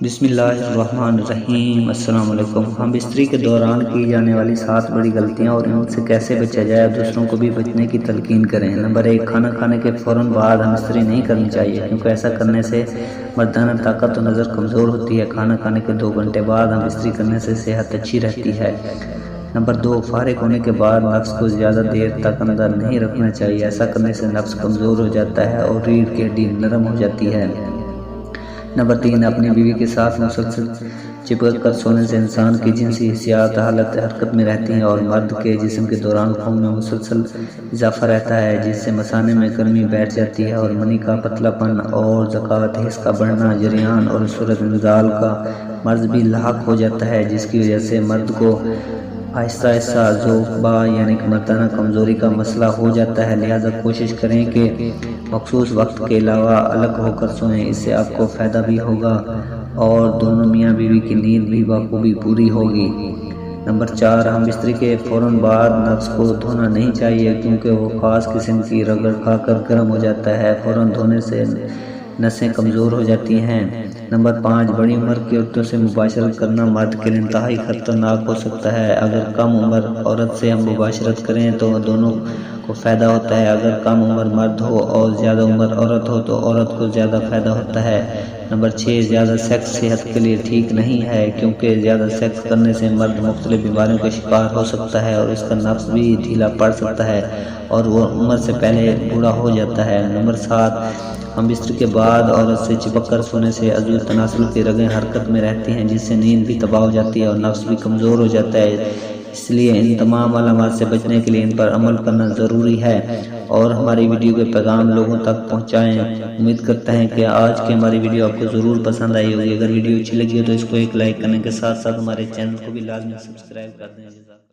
بسم اللہ الرحمن الرحیم۔ السلام علیکم۔ ہم بستری کے دوران کی جانے والی 7 بڑی غلطیاں اور ان سے کیسے بچا جائے اور دوسروں کو بھی بچنے کی تلقین کریں۔ نمبر 1، کھانا کھانے کے فوراً بعد ہم بستری نہیں کرنی چاہیے، کیونکہ ایسا کرنے سے مردانہ طاقت و نظر کمزور ہوتی ہے۔ کھانا کھانے کے 2 گھنٹے بعد ہم بستری کرنے سے صحت اچھی رہتی ہے۔ نمبر 2، فارغ ہونے کے بعد نفس کو زیادہ دیر تک اندر نہیں رکھنا چاہیے۔ ایسا کرنے سے نفس کمزور ہو جاتا ہے اور ریڑھ کی ہڈی نرم ہو جاتی ہے۔ نمبر 3، اپنی بیوی کے ساتھ مسلسل چپک کر سونے سے انسان کی جنسی حسیات حالت حرکت میں رہتی ہیں اور مرد کے جسم کے دوران خون میں مسلسل اضافہ رہتا ہے، جس سے مثانے میں گرمی بیٹھ جاتی ہے اور منی کا پتلا پن اور ذکاوت حس کا بڑھنا، جریان اور صورت انزال کا مرض بھی لاحق ہو جاتا ہے، جس کی وجہ سے مرد کو آہستہ آہستہ ذوق یعنی کہ مردانہ کمزوری کا مسئلہ ہو جاتا ہے۔ لہذا کوشش کریں کہ مخصوص وقت کے علاوہ الگ ہو کر سوئیں، اس سے آپ کو فائدہ بھی ہوگا اور دونوں میاں بیوی کی نیند بھی بخوبی پوری ہوگی۔ نمبر 4، ہم بستری کے فوراً بعد نفس کو دھونا نہیں چاہیے، کیونکہ وہ خاص قسم کی رگڑ کھا کر گرم ہو جاتا ہے۔ فوراً دھونے سے نسیں کمزور ہو جاتی ہیں۔ نمبر 5، بڑی عمر کی عورتوں سے مباشرت کرنا مرد کے لیے انتہائی خطرناک ہو سکتا ہے۔ اگر کم عمر عورت سے ہم مباشرت کریں تو دونوں کو فائدہ ہوتا ہے، اگر کم عمر مرد ہو اور زیادہ عمر عورت ہو تو عورت کو زیادہ فائدہ ہوتا ہے۔ نمبر 6، زیادہ سیکس صحت کے لیے ٹھیک نہیں ہے، کیونکہ زیادہ سیکس کرنے سے مرد مختلف بیماریوں کا شکار ہو سکتا ہے اور اس کا نفس بھی ڈھیلا پڑ سکتا ہے اور وہ عمر سے پہلے بوڑھا ہو جاتا ہے۔ نمبر 7، ہم بستر کے بعد عورت سے چپک کر سونے سے عضو تناسل کی رگیں حرکت میں رہتی ہیں، جس سے نیند بھی تباہ ہو جاتی ہے اور نفس بھی کمزور ہو جاتا ہے۔ اس لیے ان تمام علامات سے بچنے کے لیے ان پر عمل کرنا ضروری ہے اور ہماری ویڈیو کے پیغام لوگوں تک پہنچائیں۔ امید کرتے ہیں کہ آج کی ہماری ویڈیو آپ کو ضرور پسند آئی ہوگی۔ اگر ویڈیو اچھی لگی ہو تو اس کو ایک لائک کرنے کے ساتھ ساتھ ہمارے چینل کو بھی لازمی سبسکرائب کر دیں۔